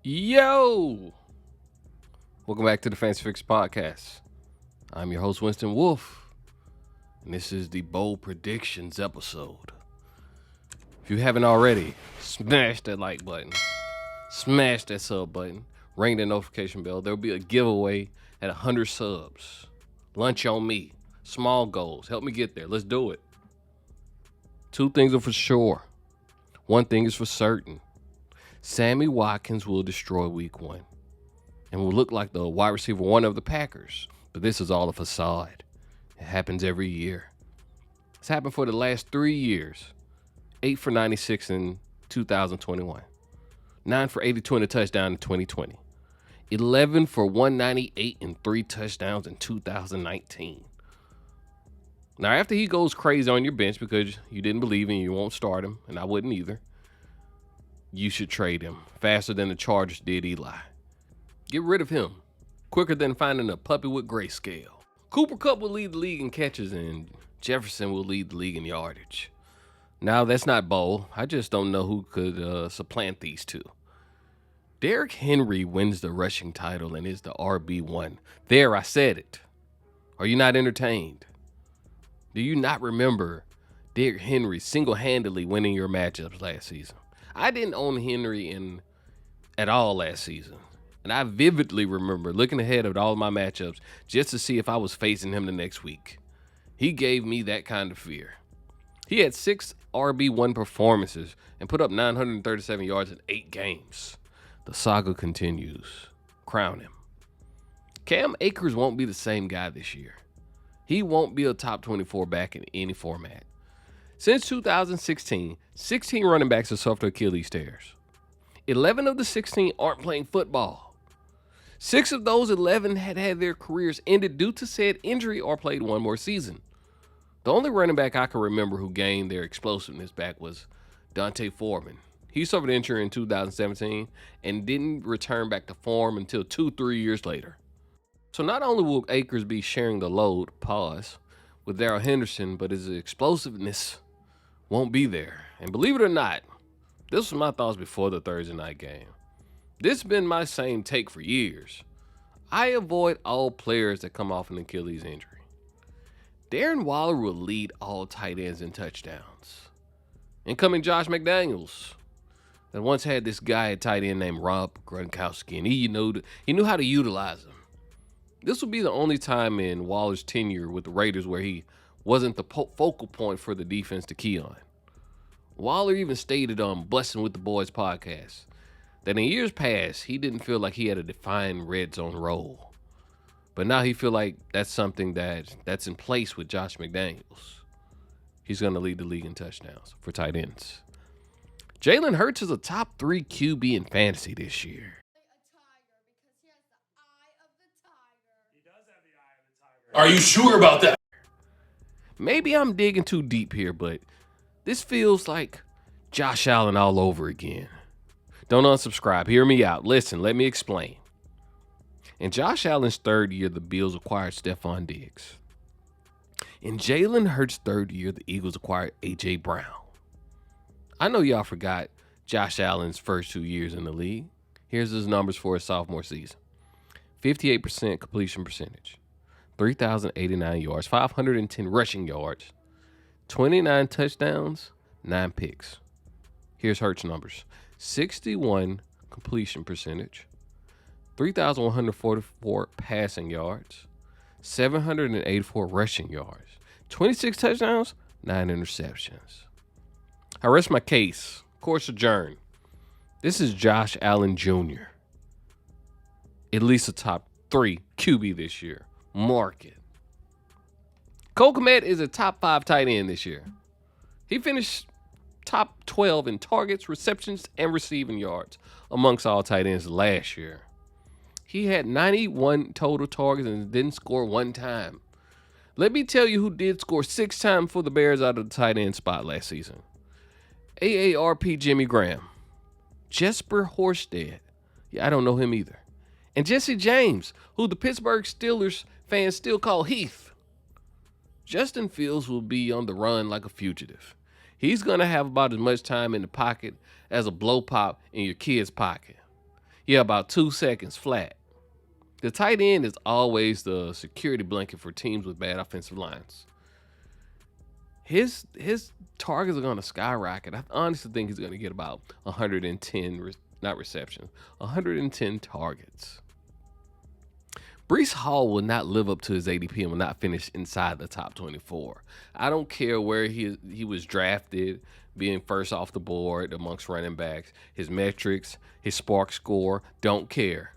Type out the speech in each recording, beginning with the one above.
Yo! Welcome back to the Fancy Fix Podcast. I'm your host, Winston Wolf, and this is the Bold Predictions episode. If you haven't already, smash that like button, smash that sub button, ring the notification bell. There'll be a giveaway at 100 subs. Lunch on me. Small goals. Help me get there. Let's do it. Two things are for sure. One thing is for certain. Sammy Watkins will destroy week one and will look like the wide receiver one of the Packers. But this is all a facade. It happens every year. It's happened for the last 3 years. 8 for 96 in 2021. 9 for 82 and a touchdown in 2020. 11 for 198 and 3 touchdowns in 2019. Now, after he goes crazy on your bench because you didn't believe him, you won't start him, and I wouldn't either, you should trade him faster than the Chargers did Eli. Get rid of him quicker than finding a puppy with grayscale. Cooper Kupp will lead the league in catches and Jefferson will lead the league in yardage. Now, that's not bold. I just don't know who could supplant these two. Derrick Henry wins the rushing title and is the RB1. There, I said it. Are you not entertained? Do you not remember Derrick Henry single-handedly winning your matchups last season? I didn't own Henry at all last season. And I vividly remember looking ahead at all of my matchups just to see if I was facing him the next week. He gave me that kind of fear. He had 6 RB1 performances and put up 937 yards in 8 games. The saga continues. Crown him. Cam Akers won't be the same guy this year. He won't be a top 24 back in any format. Since 2016, 16 running backs have suffered Achilles tears. 11 of the 16 aren't playing football. 6 of those 11 had their careers ended due to said injury or played one more season. The only running back I can remember who gained their explosiveness back was Dante Foreman. He suffered injury in 2017 and didn't return back to form until 2-3 years later. So not only will Akers be sharing the load, with Darrell Henderson, but his explosiveness won't be there. And believe it or not, this was my thoughts before the Thursday night game. This has been my same take for years. I avoid all players that come off an Achilles injury. Darren Waller will lead all tight ends in touchdowns. Incoming Josh McDaniels, that once had this guy at tight end named Rob Gronkowski, and he knew how to utilize him. This will be the only time in Waller's tenure with the Raiders where he wasn't the focal point for the defense to key on. Waller even stated on Blessing with the Boys podcast that in years past, he didn't feel like he had a defined red zone role. But now he feel like that's something that's in place with Josh McDaniels. He's going to lead the league in touchdowns for tight ends. Jalen Hurts is a top 3 QB in fantasy this year. Are you sure about that? Maybe I'm digging too deep here, but this feels like Josh Allen all over again. Don't unsubscribe. Hear me out. Listen, let me explain. In Josh Allen's 3rd year, the Bills acquired Stephon Diggs. In Jalen Hurts' 3rd year, the Eagles acquired A.J. Brown. I know y'all forgot Josh Allen's first 2 years in the league. Here's his numbers for his sophomore season. 58% completion percentage. 3,089 yards, 510 rushing yards, 29 touchdowns, 9 picks. Here's Hurts' numbers. 61 completion percentage, 3,144 passing yards, 784 rushing yards, 26 touchdowns, 9 interceptions. I rest my case. Course adjourned. This is Josh Allen Jr. At least a top 3 QB this year. Mark it. Cole Kmet is a top 5 tight end this year. He finished top 12 in targets, receptions, and receiving yards amongst all tight ends last year. He had 91 total targets and didn't score 1 time. Let me tell you who did score 6 times for the Bears out of the tight end spot last season. AARP Jimmy Graham. Jesper Horsted. Yeah, I don't know him either. And Jesse James, who the Pittsburgh Steelers fans still call Heath. Justin Fields will be on the run like a fugitive. He's going to have about as much time in the pocket as a blow pop in your kid's pocket. Yeah, about 2 seconds flat. The tight end is always the security blanket for teams with bad offensive lines. His targets are going to skyrocket. I honestly think he's going to get about 110, not receptions, 110 targets. Breece Hall will not live up to his ADP and will not finish inside the top 24. I don't care where he was drafted, being first off the board amongst running backs, his metrics, his SPARQ score, don't care.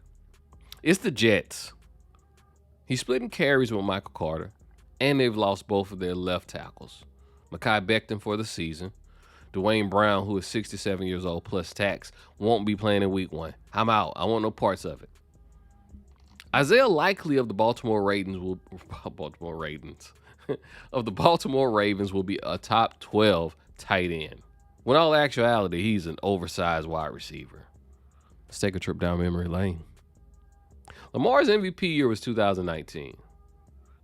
It's the Jets. He's splitting carries with Michael Carter, and they've lost both of their left tackles. Mekhi Becton for the season. Dwayne Brown, who is 67 years old plus tax, won't be playing in week 1. I'm out. I want no parts of it. Isaiah Likely of the Baltimore Ravens will be a top 12 tight end. When all actuality, he's an oversized wide receiver. Let's take a trip down memory lane. Lamar's MVP year was 2019.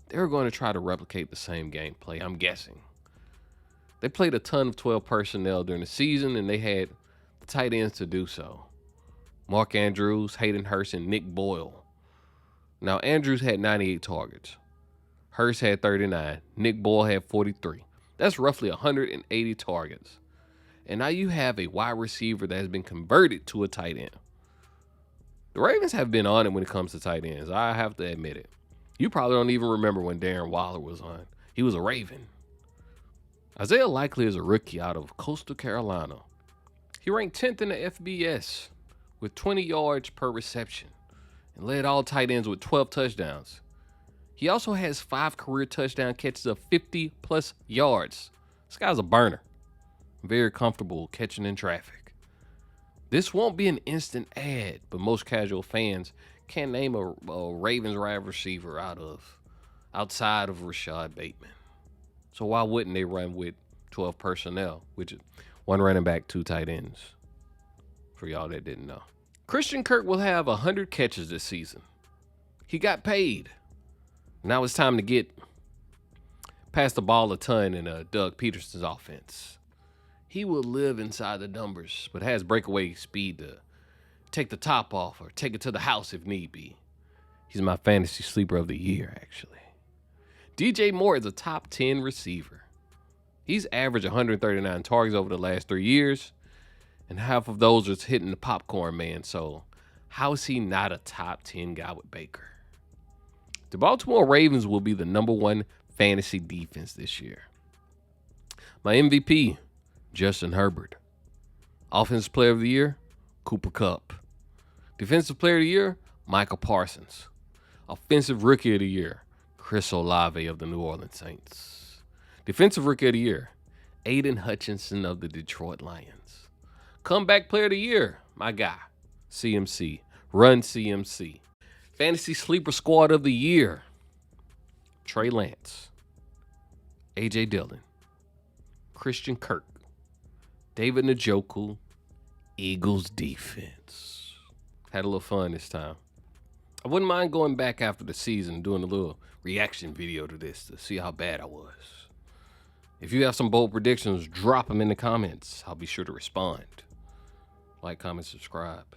They were going to try to replicate the same gameplay, I'm guessing. They played a ton of 12 personnel during the season, and they had the tight ends to do so. Mark Andrews, Hayden Hurst, and Nick Boyle. Now, Andrews had 98 targets. Hurst had 39. Nick Boyle had 43. That's roughly 180 targets. And now you have a wide receiver that has been converted to a tight end. The Ravens have been on it when it comes to tight ends. I have to admit it. You probably don't even remember when Darren Waller was on. He was a Raven. Isaiah Likely is a rookie out of Coastal Carolina. He ranked 10th in the FBS with 20 yards per reception and led all tight ends with 12 touchdowns. He also has 5 career touchdown catches of 50-plus yards. This guy's a burner. Very comfortable catching in traffic. This won't be an instant ad, but most casual fans can't name a Ravens wide receiver outside of Rashad Bateman. So why wouldn't they run with 12 personnel, which is 1 running back, 2 tight ends, for y'all that didn't know. Christian Kirk will have 100 catches this season. He got paid. Now it's time to get past the ball a ton in Doug Peterson's offense. He will live inside the numbers, but has breakaway speed to take the top off or take it to the house if need be. He's my fantasy sleeper of the year, actually. DJ Moore is a top 10 receiver. He's averaged 139 targets over the last 3 years, and half of those are hitting the popcorn man. So how is he not a top 10 guy with Baker? The Baltimore Ravens will be the #1 fantasy defense this year. My MVP, Justin Herbert. Offensive Player of the Year, Cooper Kupp. Defensive Player of the Year, Michael Parsons. Offensive Rookie of the Year, Chris Olave of the New Orleans Saints. Defensive Rookie of the Year, Aiden Hutchinson of the Detroit Lions. Comeback Player of the Year, my guy, CMC. Run CMC. Fantasy Sleeper Squad of the Year, Trey Lance, A.J. Dillon, Christian Kirk, David Njoku, Eagles defense. Had a little fun this time. I wouldn't mind going back after the season and doing a little reaction video to this to see how bad I was. If you have some bold predictions, drop them in the comments. I'll be sure to respond. Like, comment, subscribe.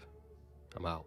I'm out.